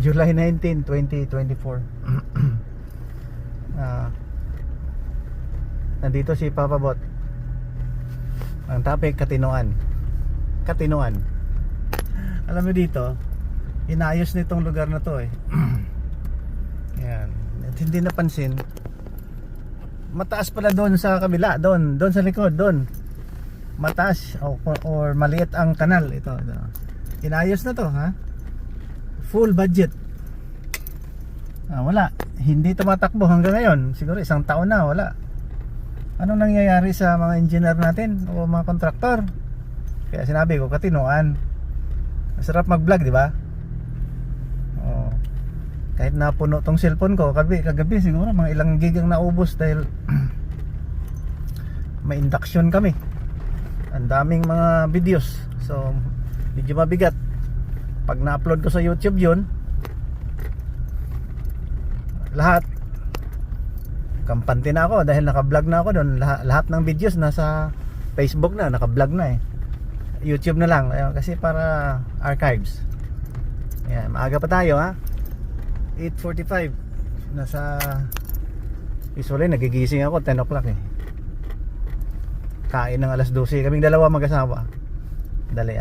July 19, 2024. Nandito si Papa Bot. Ang topic, Katinoan. Katinoan. Alam mo dito, inayos nitong lugar na to eh. Yan. At hindi napansin, mataas pala doon sa kabila, doon sa likod, doon. Mataas or maliit ang kanal ito. Inayos na to, ha? Full budget. Wala, hindi tumatakbo hanggang ngayon. Siguro isang taon na wala. Anong nangyayari sa mga engineer natin o mga kontraktor? Kaya sinabi ko, Katinoan. Masarap mag-vlog, di ba? Kahit napuno tong cellphone ko kagabi siguro mga ilang gig ang naubos dahil may induction kami. Ang daming mga videos. So medyo mabigat. Pag na-upload ko sa YouTube yun, lahat kampante na ako dahil naka-vlog na ako doon. Lahat ng videos nasa Facebook na, naka-vlog na eh. YouTube na lang kasi para archives. Ayan, maaga pa tayo, ha. 8:45. Nasa usually nagigising ako 10 o'clock eh. Kain ng alas 12. Kaming dalawa mag-asawa. Dali,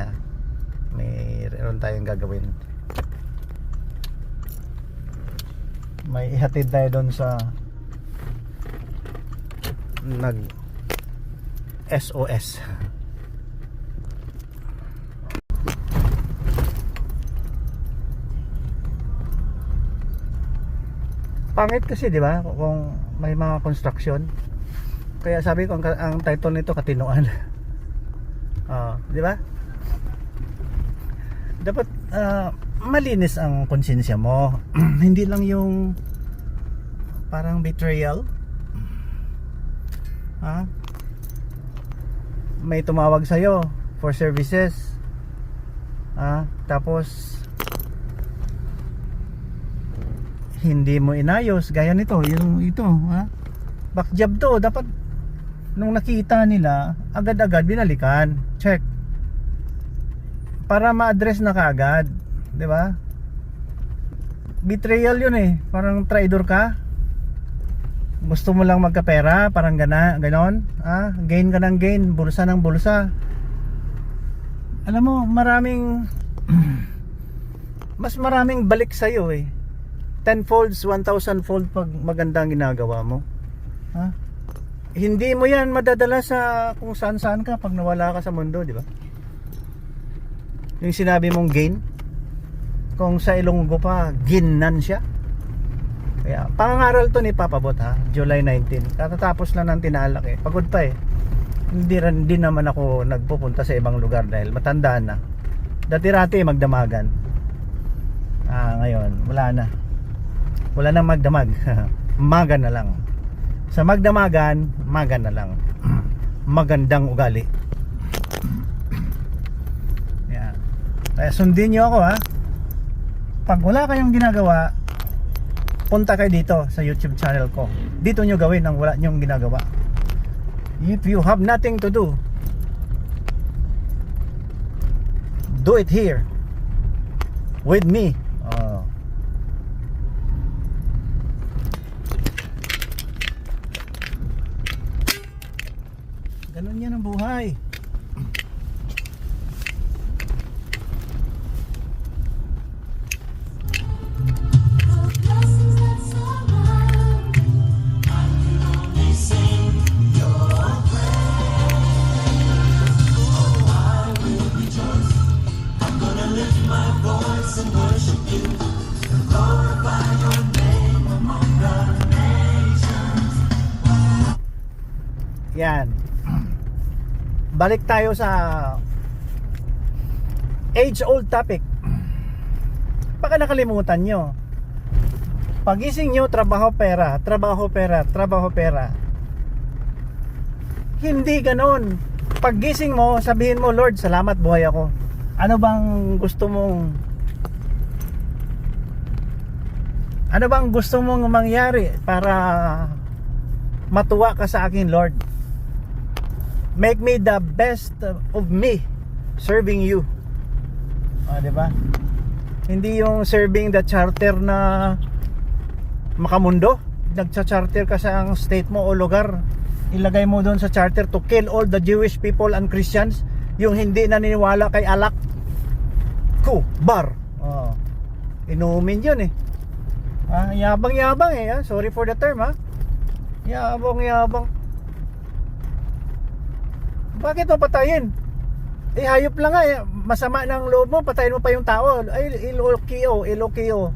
mayroon tayong gagawin. May ihatid tayo doon sa nag SOS. Pangit kasi, di ba, kung may mga construction. Kaya sabi ko ang title nito, Katinoan. Di ba? Dapat malinis ang konsensya mo. Hindi lang yung parang betrayal. May tumawag sa'yo for services. Tapos hindi mo inayos gaya nito, yung ito, back job to. Dapat nung nakita nila agad-agad binalikan, check para ma-address na kaagad, di ba? Betrayal yun eh, parang traidor ka. Gusto mo lang magkapera, parang ganon, gain ka ng gain, bulsa ng bulsa. Alam mo, mas maraming balik sa'yo eh. 10 folds, 1,000 fold pag magandang ginagawa mo. Hindi mo yan madadala sa kung saan-saan ka pag nawala ka sa mundo, di ba? Yung sinabi mong gain, kung sa Ilonggo pa, ginnan siya. Kaya, pangangaral to ni Papa Bot, July 19. Katatapos lang ng tinalak eh. Pagod pa eh. Hindi naman ako nagpupunta sa ibang lugar dahil matandaan na. Dati-rati magdamagan. Ngayon, wala na. Wala nang magdamag. Maga na lang. Sa magdamagan, maga na lang. Magandang ugali. Yan. Kaya sundin nyo ako, Pag wala kayong ginagawa, punta kayo dito sa YouTube channel ko. Dito nyo gawin ang wala nyong ginagawa. If you have nothing to do, do it here with me. Ganun yan ang buhay. Yan. Balik tayo sa age-old topic. Baka nakalimutan nyo. Pagising nyo, trabaho, pera. Trabaho, pera. Trabaho, pera. Hindi ganon. Paggising mo, sabihin mo, Lord, salamat, buhay ako. Ano bang gusto mong mangyari para matuwa ka sa akin, Lord? Make me the best of me serving you. Diba? Hindi yung serving the charter na makamundo. Nagcha-charter ka sa ang state mo o lugar, ilagay mo doon sa charter to kill all the Jewish people and Christians, yung hindi naniniwala kay alak. Bar. Inumin yun eh. Yabang-yabang eh. Sorry for the term ha. Yabang-yabang. Bakit mo patayin? Hayop lang nga eh. Masama ng loob mo, patayin mo pa yung tao. Ay, Ilokio.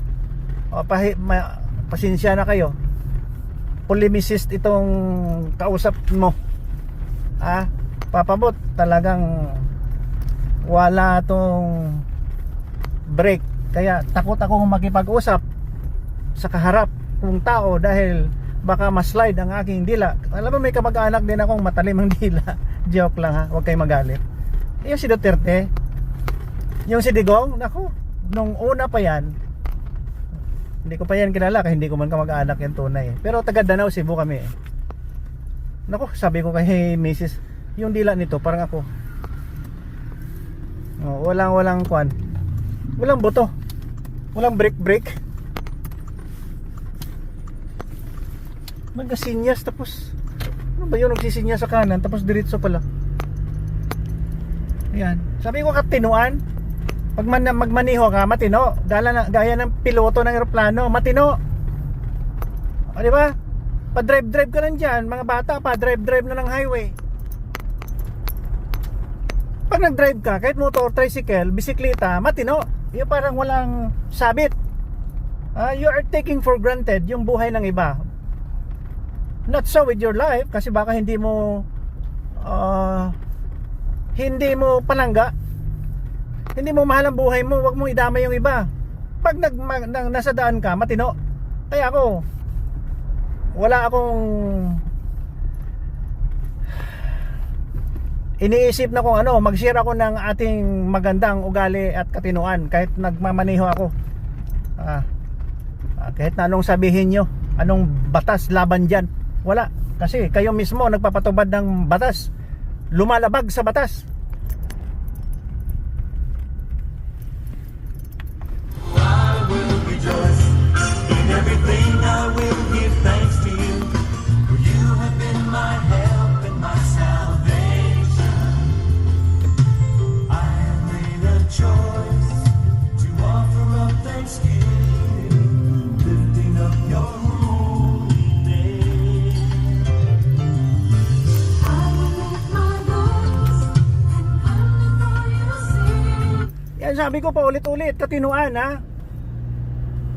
Pasensya na kayo. Polemicist itong kausap mo. Papabot, talagang wala tong break. Kaya takot akong makipag-usap sa kaharap kong tao dahil baka ma-slide ang aking dila. Alam mo, may kamag-anak din akong matalim ang dila. Joke lang ha, huwag kayo magalit. Yung si Duterte, yung si Digong, naku, nung una pa yan, hindi ko pa yan kilala kasi hindi ko man kamag-anak yan tunay. Pero taga Danau, Cebu kami. Naku, sabi ko kay Mrs., yung dila nito parang ako. Walang kwan. Walang buto. Walang break. Magkasinyas tapos ano ba yun, nagsisinyas sa kanan tapos diretso pala. Ayan. Sabi ko katinuan. Pag magmaniho ka, matino. Gaya ng piloto ng eroplano, matino. O di ba? Pa-drive ka lang dyan. Mga bata pa, drive na ng highway. Pag nag-drive ka, kahit motor, tricycle, bisikleta, matino. Yung parang walang sabit. You are taking for granted yung buhay ng iba. Not so with your life, kasi baka hindi mo palangga. Hindi mo mahal ang buhay mo, wag mong idama yung iba. Pag nasa daan ka, matino. Kaya ako, wala akong iniisip na kung ano, mag-share ako ng ating magandang ugali at katinuan kahit nagmamaneho ako. Kahit na anong sabihin nyo, anong batas laban dyan, wala. Kasi kayo mismo nagpapatubad ng batas, lumalabag sa batas. Sabi ko pa ulit-ulit, katinuan ha.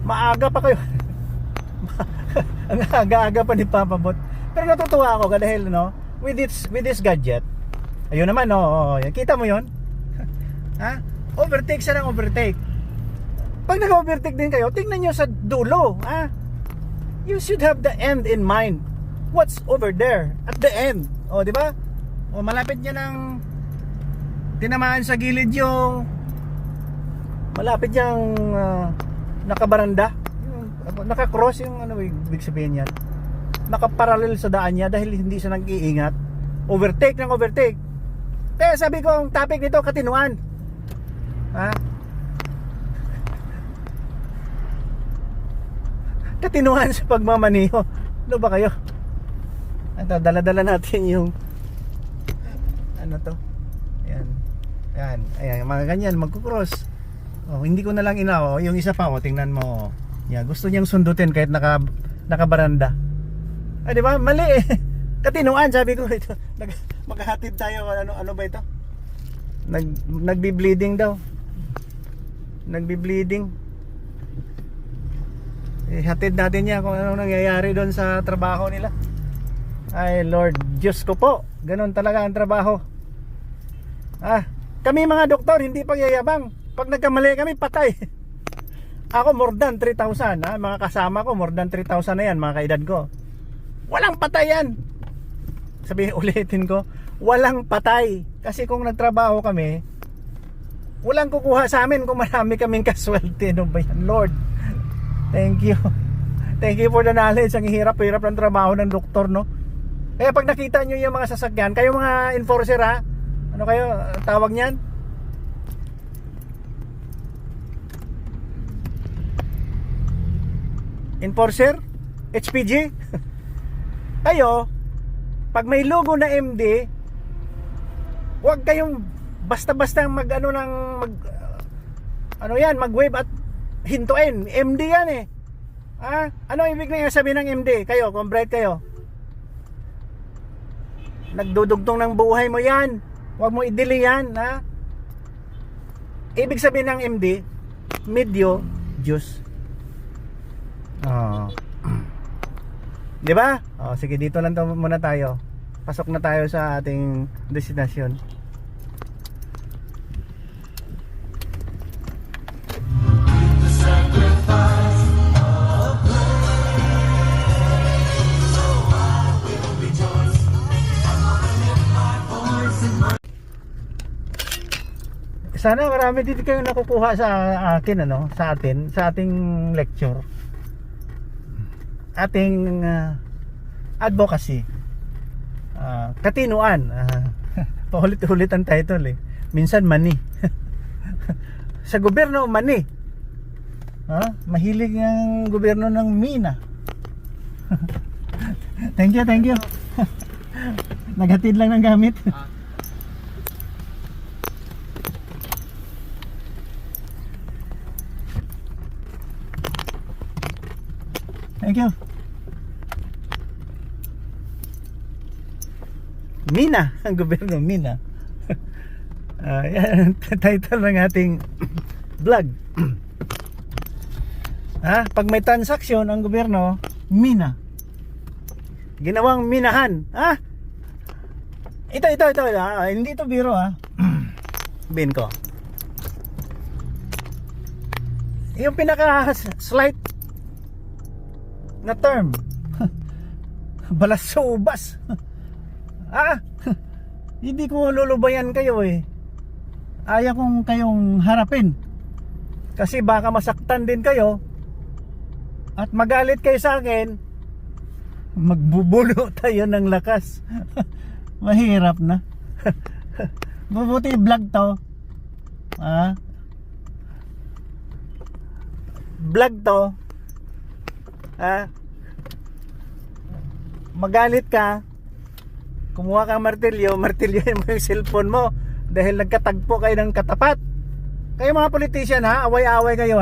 Maaga pa kayo. Ang aga-aga pa ni Papabot. Pero natutuwa ako dahil no, with this gadget. Ayun naman no, kita mo 'yon? Ha? Overtake siya ng overtake. Pag nag-overtake din kayo, tingnan niyo sa dulo, ha? You should have the end in mind. What's over there at the end? Oh, di ba? Oh, malapit niya ng tinamaan sa gilid yung malapit yung nakabaranda, naka-cross yung ano ibig sabihin yan, nakaparallel sa daan niya dahil hindi siya nag-iingat. Overtake. Kaya sabi ko ang topic nito, katinuan. Ha? Katinuan sa pagmamaniho. Ano ba kayo? Ito, dala-dala natin yung ano to. Ayan, mga ganyan, magkukross. Hindi ko na lang yung isa pa, tingnan mo. Gusto niyang sundutin kahit nakabaranda. Di ba? Mali eh. Katinuan, sabi ko ito. Maghahatid tayo, ano ba ito? Nagbi-bleeding daw. Hatid natin niya kung anong nangyayari doon sa trabaho nila. Ay Lord, Diyos ko po, ganun talaga ang trabaho. Kami mga doktor, hindi pagyayabang. Pag nagkamali kami, patay. Ako more than 3,000 mga kasama ko more than 3,000 na yan, mga kaedad ko. Walang patay yan. Ulitin ko, walang patay. Kasi kung nagtrabaho kami, walang kukuha sa amin kung marami kaming kaswerte. Ano ba yan, Lord? Thank you for the knowledge. Ang hirap-hirap ng trabaho ng doktor, no? Kaya pag nakita nyo yung mga sasakyan, kayo mga enforcer ano kayo, tawag nyan? enforcer, HPG. Kayo, pag may logo na MD, huwag kayong basta-basta mag-wave at hintuin. MD yan eh. Ano ibig na sabihin ng MD? Kayo, kung bright kayo, nagdudugtong ng buhay mo yan. Huwag mo i-delay yan, ha? Ibig sabihin ng MD, medyo Diyos. Di ba? Sige, dito lang muna tayo. Pasok na tayo sa ating destinasyon. Sana marami dito kayong nakukuha sa akin, sa ating lecture, ating advocacy, katinuan. Paulit-ulit ang title eh. Minsan mani. Sa gobyerno mani. Mahilig ang gobyerno ng mina. Thank you. Naghatid lang ng gamit. Thank you. Mina, ang gobyerno Mina. Yan ang title ng ating vlog. Pag may transaksyon ang gobyerno, Mina. Ginawang minahan. Ito. Hindi ito biro, Bin ko. Yung pinaka slight na term. Balasubas. Hindi ko lulubayan kayo eh. Ayaw kong kayong harapin. Kasi baka masaktan din kayo at magalit kayo sa akin. Magbubulo tayo ng lakas. Mahirap na. Mabuti vlog to. Vlog to. Magalit ka, kumuha kang martilyoin mo yung cellphone mo dahil nagkatagpo kayo ng katapat. Kayo mga politician, away-away kayo,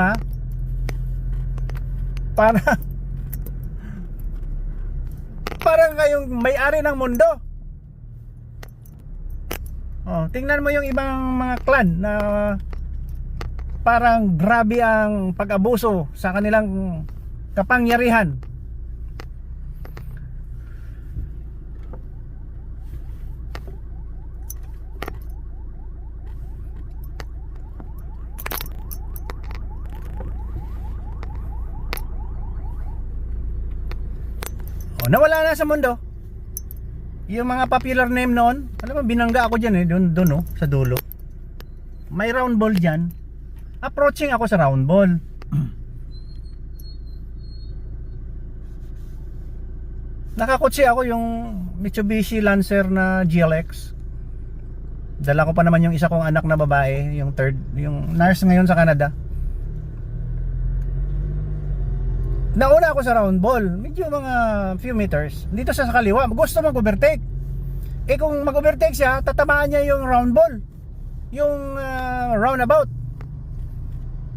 parang kayong may-ari ng mundo. Tingnan mo yung ibang mga clan na parang grabe ang pag-abuso sa kanilang kapangyarihan. Nawala na sa mundo yung mga popular name noon. Alam mo, binangga ako dyan doon sa dulo. May round ball dyan. Approaching ako sa round ball. Nakakotse ako yung Mitsubishi Lancer na GLX. Dala ko pa naman yung isa kong anak na babae, yung nurse ngayon sa Canada. Nauna ako sa round ball, medyo mga few meters. Dito sa kaliwa, gusto mag-overtake. Kung mag-overtake siya, tatamaan niya yung round ball, yung roundabout.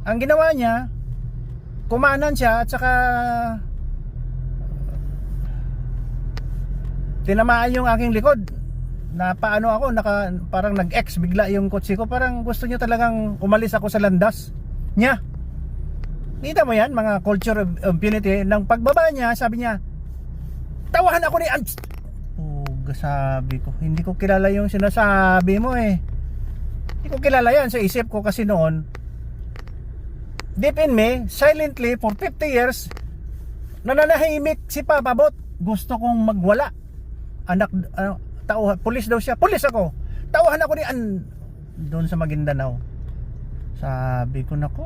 Ang ginawa niya, kumanan siya at saka tinamaan yung aking likod. Na paano ako, parang nag-X bigla yung kotse ko. Parang gusto niya talagang umalis ako sa landas niya. Kita mo yan, mga culture of impunity. Nang pagbaba niya, sabi niya, tawahan ako ni Ants. Sabi ko, hindi ko kilala yung sinasabi mo eh. Hindi ko kilala yan sa isip ko kasi noon, deep in me, silently for 50 years, nananahimik si Papa Bot. Gusto kong magwala. Pulis daw siya. Pulis ako. Tawahan ako ni doon sa Maguindanao. Sabi ko, nako,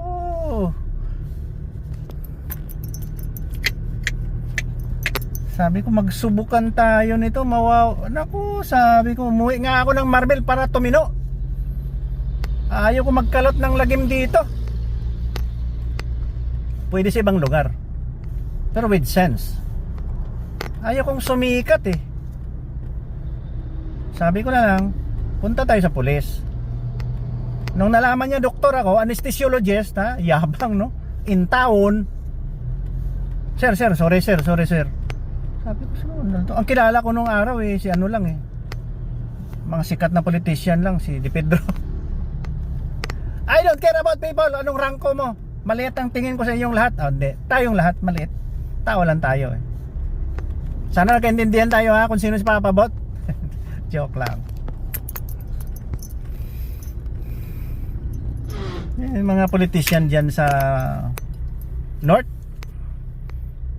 sabi ko, magsubukan tayo nito. Naku, sabi ko, umuwi nga ako ng Marbel para tumino. Ayaw ko magkalot ng lagim dito. Pwede sa ibang lugar. pero with sense. Ayaw kong sumikat eh. Sabi ko na lang, punta tayo sa pulis. Nung nalaman niya doktor ako, anesthesiologist, ha, yabang no, in town. Sir, sorry sir. Sabi ko, ang kilala ko nung araw eh, si ano lang eh, mga sikat na politician lang, si Di Pedro. I don't care about people. Anong rangko mo? Maliit ang tingin ko sa inyong lahat. Hindi, tayong lahat maliit. Tao lang tayo eh. Sana nagkaintindihan tayo ha, kung sino si Papa Bot. Joke lang. Mga politician dyan sa North,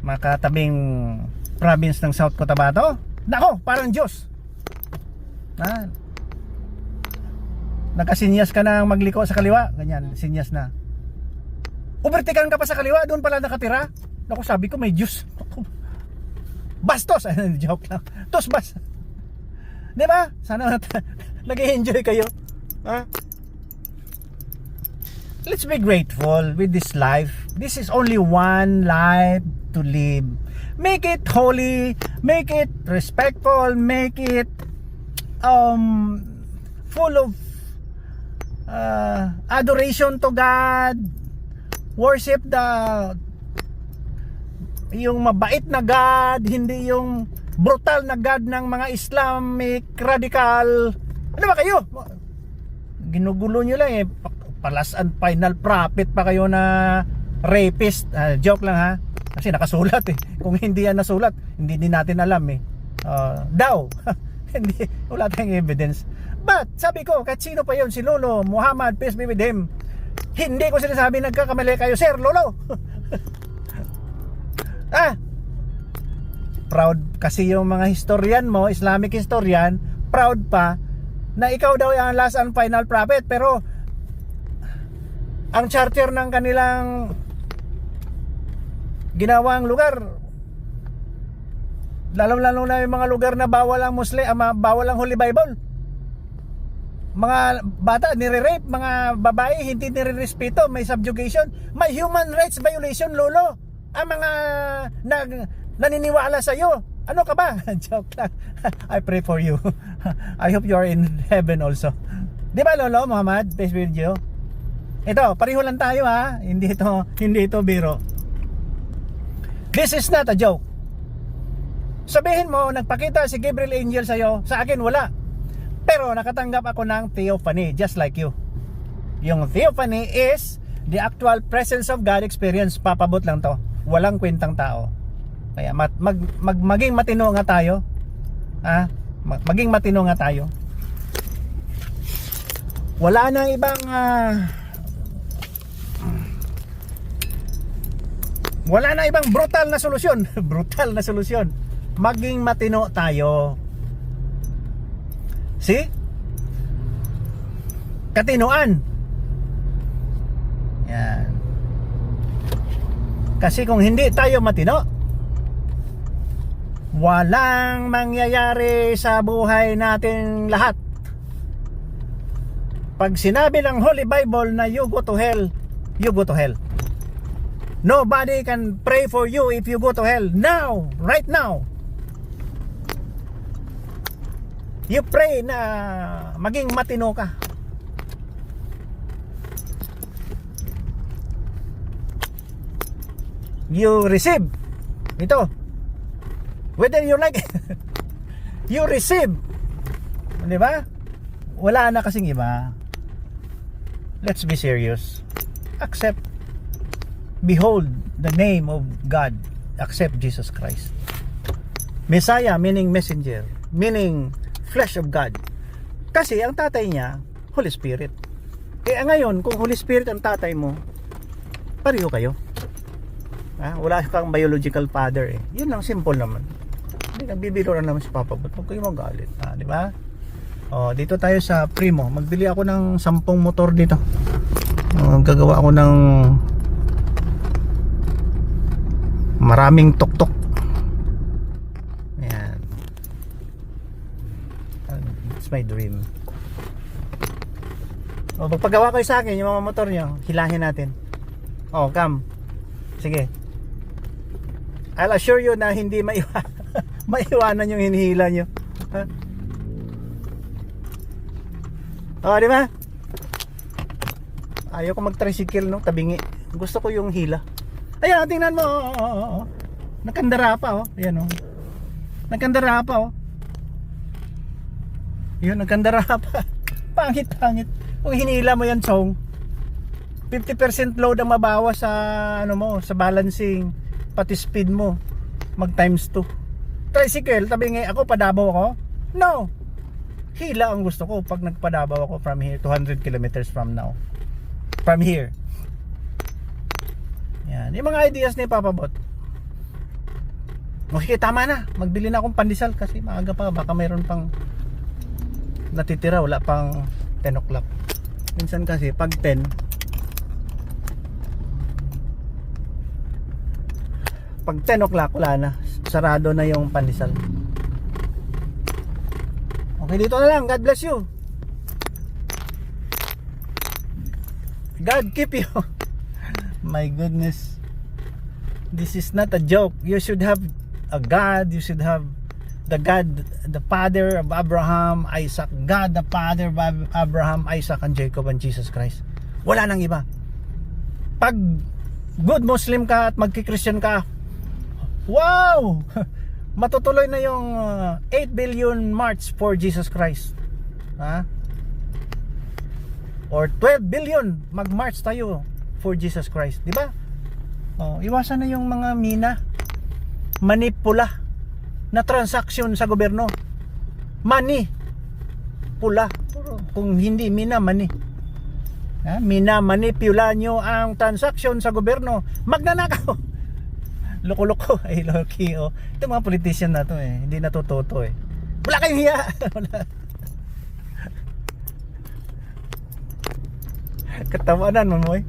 makatabing province ng South Cotabato, nako, parang Diyos. Nakasinyas ka na magliko sa kaliwa, ganyan, sinyas na. Ubertikan ka pa sa kaliwa, doon pala nakatira. Nako, sabi ko may Diyos. Bastos, joke lang. Tosbas. Di ba? Sana nag-enjoy kayo. Ha? Let's be grateful with this life. This is only one life to live. Make it holy, make it respectful, make it full of adoration to God. Worship yung mabait na God, hindi yung brutal na God ng mga Islamic radical. Ano ba kayo? Ginugulo nyo lang eh. Palas and final prophet pa kayo na rapist. Joke lang ha. Kasi nakasulat eh. Kung hindi yan nasulat, hindi din natin alam eh. Daw. Hindi, wala tayong evidence. But sabi ko, kahit sino pa yun, si Lolo Muhammad, peace be with him, hindi ko sinasabi nagkakamali kayo, Sir Lolo. Proud kasi yung mga historian mo, Islamic historian, proud pa na ikaw daw yung last and final prophet. Pero ang charter ng kanilang ginawang lugar, lalo na yung mga lugar na bawal ang Muslim, bawal ang Holy Bible. Mga bata nire-rape, mga babae hindi nire-respeto, may subjugation, may human rights violation, Lolo. Ang mga naniniwala sa iyo. Ano ka ba? Joke lang. I pray for you. I hope you are in heaven also. Di ba, Lolo Muhammad? Peace be with you. Ito, pareho lang tayo ha. Hindi ito biro. This is not a joke. Sabihin mo, nagpakita si Gabriel Angel sa'yo. Sa akin, wala. Pero nakatanggap ako ng theophany, just like you. Yung theophany is the actual presence of God experience. Papabot lang to. Walang kwentang tao. Kaya maging matino nga tayo. Maging matino nga tayo. Wala nang ibang wala na ibang brutal na solusyon. Brutal na solusyon. Maging matino tayo. See? Katinoan. Yan. Kasi kung hindi tayo matino, walang mangyayari sa buhay natin lahat. Pag sinabi ng Holy Bible na you go to hell, you go to hell. Nobody can pray for you if you go to hell. Now, right now, you pray na maging matino ka. You receive ito, whether you like it. You receive, di ba? Wala na kasing iba. Let's be serious. Accept, behold the name of God. Accept Jesus Christ, Messiah, meaning messenger, meaning flesh of God. Kasi ang tatay niya, Holy Spirit. Ngayon, kung Holy Spirit ang tatay mo, pareho kayo. Wala kang biological father eh. Yun lang, simple naman. Hindi, nagbibiro lang naman si Papa Bot. Huwag kayo magalit, di ba? Dito tayo sa Primo. Magbili ako ng 10 motor dito. Gagawa ako ng maraming tuktok. Ayan. It's my dream. Magpagawa kayo sa akin yung mga motor nyo. Hilahin natin. Come. Sige. I'll assure you na hindi maiwanan yung hinihila nyo. Ha? Oh, di ba? Ayaw ko mag-tricycle, no? Tabingi. Gusto ko yung hila. Ayan, tingnan mo. Oh. Nakandara pa, oh. Ayan, oh. Nakandara pa, oh. Yun, nakandara pa. Pangit. Kung hinila mo yan, Chong, 50% load ang mabawas sa ano mo, sa balancing, pati speed mo. Mag times 2. Tricycle, tabingi. Ako, padabaw ako? No. Hila ang gusto ko pag nagpadabaw ako from here, 200 kilometers from now. From here. Yan. Yung mga ideas ni Papa Bot. Okay, tama na. Magbili na akong pandesal kasi maaga pa. Baka mayroon pang natitira. Wala pang 10 o'clock. Minsan kasi pag 10, pag 10 o'clock wala na. Sarado na yung pandesal. Okay, dito na lang. God bless you. God keep you. My goodness. This is not a joke. You should have a God. You should have the God, the Father of Abraham, Isaac. God, the Father of Abraham, Isaac, and Jacob, and Jesus Christ. Wala nang iba. Pag good Muslim ka at magki-Christian ka, wow! Matutuloy na yung 8 billion march for Jesus Christ. Ha? Or 12 billion mag-march tayo for Jesus Christ, di ba? Oh, iwasan na yung mga manipula na transaction sa gobyerno. Money pula. Kung hindi money. Ha? Manipula nyo ang transaction sa gobyerno. Magnanakaw. Loko-loko ay loki, oh. Ito mga politician na to eh, hindi natututo eh. Wala kayong hiya. Wala. Katawanan mo mo eh.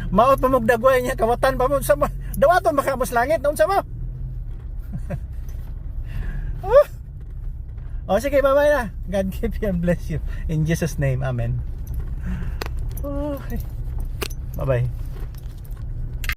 Maot pamugdagway niya, kawatan pa mo sa dawaton baka mas langit naun sa mo. Oh, sige, bye-bye na. God keep you and bless you in Jesus name, amen. Okay. Bye-bye.